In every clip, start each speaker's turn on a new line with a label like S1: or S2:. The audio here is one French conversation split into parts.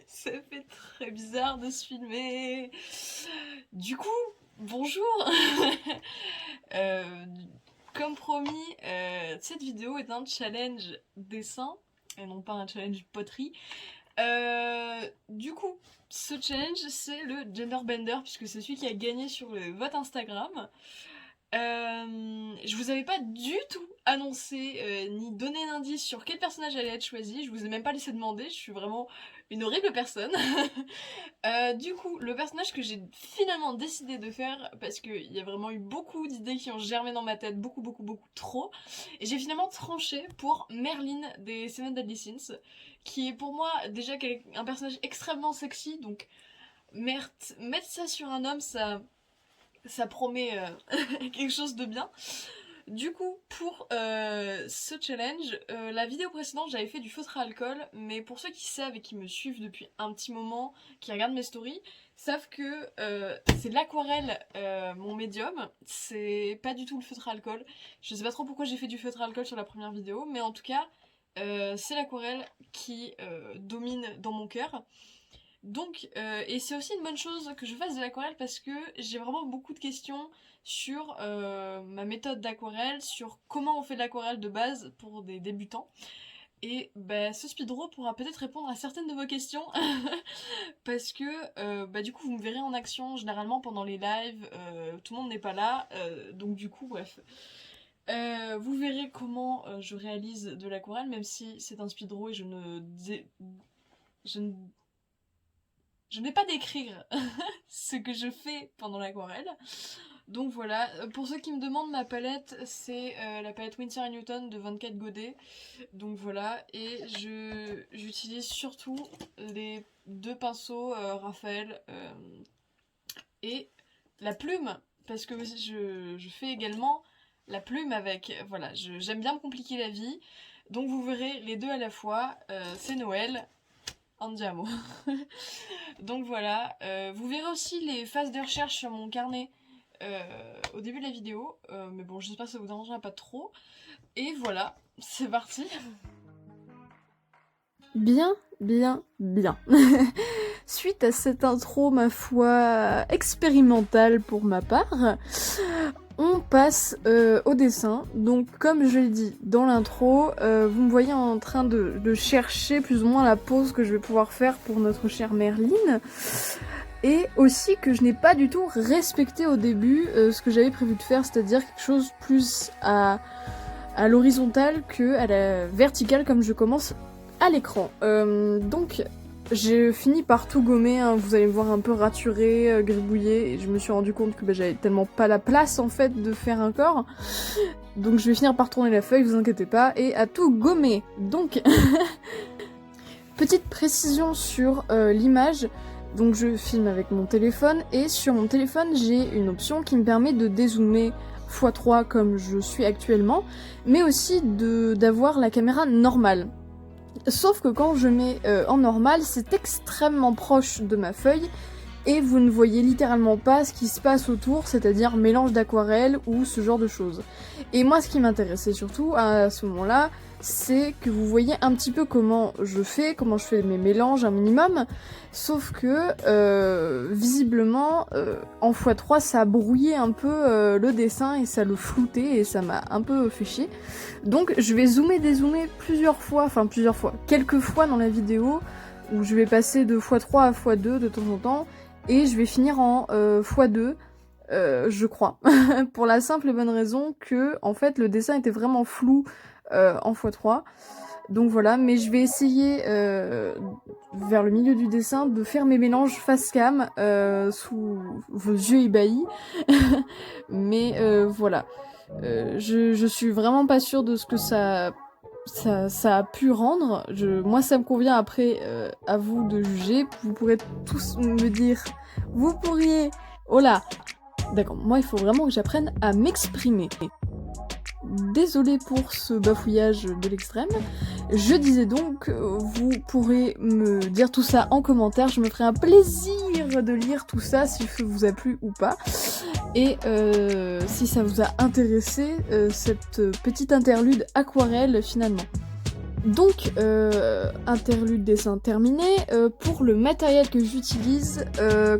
S1: Ça fait très bizarre de se filmer. Du coup, bonjour. Euh, Comme promis, cette vidéo est un challenge dessin et non pas un challenge poterie. Du coup, ce challenge c'est le Gender Bender puisque c'est celui qui a gagné sur le vote Instagram. Je vous avais pas du tout annoncé ni donné d'indice sur quel personnage allait être choisi. Je vous ai même pas laissé demander. Je suis vraiment une horrible personne. Du coup, le personnage que j'ai finalement décidé de faire, parce qu'il y a vraiment eu beaucoup d'idées qui ont germé dans ma tête, beaucoup, beaucoup, beaucoup trop, et j'ai finalement tranché pour Merlin des Seven Deadly Sins, qui est pour moi déjà un personnage extrêmement sexy, donc mettre ça sur un homme, ça promet quelque chose de bien. Du coup, pour ce challenge, la vidéo précédente, j'avais fait du feutre à alcool, mais pour ceux qui savent et qui me suivent depuis un petit moment, qui regardent mes stories, savent que c'est l'aquarelle mon médium, c'est pas du tout le feutre à alcool. Je sais pas trop pourquoi j'ai fait du feutre à alcool sur la première vidéo, mais en tout cas, c'est l'aquarelle qui domine dans mon cœur. Donc, et c'est aussi une bonne chose que je fasse de l'aquarelle parce que j'ai vraiment beaucoup de questions sur ma méthode d'aquarelle, sur comment on fait de l'aquarelle de base pour des débutants. Et bah, ce speedrun pourra peut-être répondre à certaines de vos questions parce que bah, du coup vous me verrez en action généralement pendant les lives, tout le monde n'est pas là, donc du coup bref. Vous verrez comment je réalise de l'aquarelle même si c'est un speedrun et je ne je n'ai pas d'écrire ce que je fais pendant l'aquarelle. Donc voilà, pour ceux qui me demandent, ma palette, c'est la palette Winsor & Newton de 24 godets. Donc voilà, et j'utilise surtout les deux pinceaux Raphaël et la plume, parce que je fais également la plume avec. Voilà, j'aime bien me compliquer la vie. Donc vous verrez les deux à la fois, c'est Noël, andiamo. Donc voilà, vous verrez aussi les phases de recherche sur mon carnet au début de la vidéo, mais bon, j'espère que ça vous dérangera pas trop. Et voilà, c'est parti.
S2: Bien, bien, bien. Suite à cette intro, ma foi, expérimentale pour ma part, on passe au dessin. Donc, comme je l'ai dit dans l'intro, vous me voyez en train de chercher plus ou moins la pose que je vais pouvoir faire pour notre chère Merline. Et aussi que je n'ai pas du tout respecté au début ce que j'avais prévu de faire, c'est-à-dire quelque chose plus à l'horizontale que à la verticale comme je commence à l'écran. Donc j'ai fini par tout gommer, hein. Vous allez me voir un peu raturé, gribouillé, et je me suis rendu compte que j'avais tellement pas la place en fait de faire un corps. Donc je vais finir par tourner la feuille, vous inquiétez pas, et à tout gommer. Donc, petite précision sur l'image. Donc je filme avec mon téléphone, et sur mon téléphone j'ai une option qui me permet de dézoomer x3 comme je suis actuellement, mais aussi d'avoir la caméra normale. Sauf que quand je mets en normal, c'est extrêmement proche de ma feuille, et vous ne voyez littéralement pas ce qui se passe autour, c'est-à-dire mélange d'aquarelle ou ce genre de choses. Et moi, ce qui m'intéressait surtout à ce moment-là, c'est que vous voyez un petit peu comment je fais mes mélanges un minimum, sauf que visiblement en x3 ça a brouillé un peu le dessin et ça le floutait et ça m'a un peu fait chier. Donc je vais dézoomer plusieurs fois, quelques fois dans la vidéo, où je vais passer de x3 à x2 de temps en temps, et je vais finir en x2, je crois. Pour la simple et bonne raison que, en fait, le dessin était vraiment flou en x3. Donc voilà, mais je vais essayer, vers le milieu du dessin, de faire mes mélanges face cam, sous vos yeux ébahis. Mais voilà. Je suis vraiment pas sûre de ce que ça a pu rendre. Moi, ça me convient. Après, à vous de juger. Vous pourrez tous me dire, vous pourriez... Oh là. D'accord, moi, il faut vraiment que j'apprenne à m'exprimer. Désolée pour ce bafouillage de l'extrême. Je disais donc, vous pourrez me dire tout ça en commentaire. Je me ferai un plaisir de lire tout ça, si ça vous a plu ou pas. Et si ça vous a intéressé, cette petite interlude aquarelle finalement. Donc, interlude dessin terminé. Pour le matériel que j'utilise,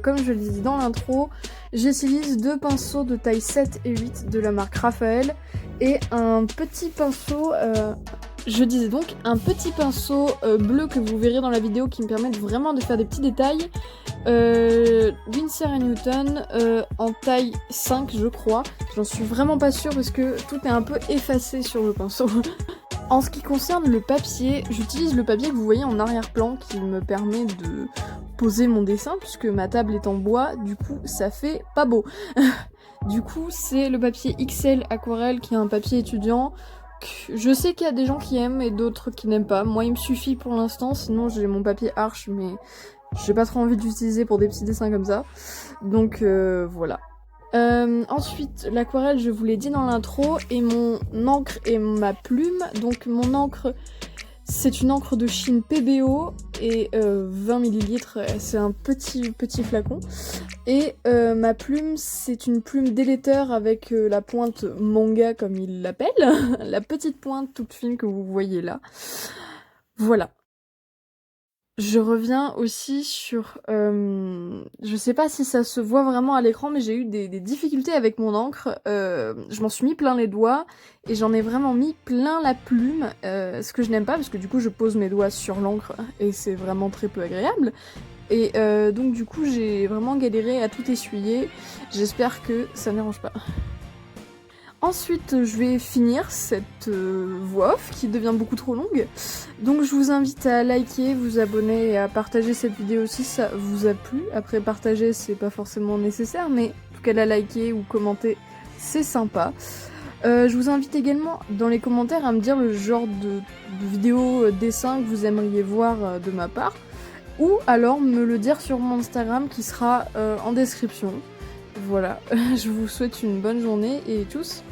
S2: comme je le disais dans l'intro, j'utilise 2 pinceaux de taille 7 et 8 de la marque Raphaël et un petit pinceau, un petit pinceau bleu que vous verrez dans la vidéo qui me permettent vraiment de faire des petits détails. Winsor & Newton en taille 5 je crois, j'en suis vraiment pas sûre parce que tout est un peu effacé sur le pinceau. En ce qui concerne le papier, j'utilise le papier que vous voyez en arrière-plan qui me permet de poser mon dessin puisque ma table est en bois, du coup ça fait pas beau. Du coup c'est le papier XL Aquarelle qui est un papier étudiant. Je sais qu'il y a des gens qui aiment et d'autres qui n'aiment pas. Moi il me suffit pour l'instant, sinon j'ai mon papier Arche mais j'ai pas trop envie d'utiliser pour des petits dessins comme ça. Donc voilà. Ensuite, l'aquarelle, je vous l'ai dit dans l'intro, et mon encre et ma plume. Donc mon encre, c'est une encre de Chine PBO et 20 ml, c'est un petit flacon. Et ma plume, c'est une plume délétère avec la pointe manga comme il l'appelle, la petite pointe toute fine que vous voyez là. Voilà. Je reviens aussi sur... je sais pas si ça se voit vraiment à l'écran, mais j'ai eu des difficultés avec mon encre. Je m'en suis mis plein les doigts, et j'en ai vraiment mis plein la plume, ce que je n'aime pas, parce que du coup je pose mes doigts sur l'encre, et c'est vraiment très peu agréable. Et donc du coup j'ai vraiment galéré à tout essuyer. J'espère que ça ne dérange pas. Ensuite, je vais finir cette voix off qui devient beaucoup trop longue. Donc je vous invite à liker, vous abonner et à partager cette vidéo si ça vous a plu. Après, partager, c'est pas forcément nécessaire, mais en tout cas la liker ou commenter, c'est sympa. Je vous invite également dans les commentaires à me dire le genre de vidéo dessin que vous aimeriez voir de ma part. Ou alors me le dire sur mon Instagram qui sera en description. Voilà, je vous souhaite une bonne journée et tchuss!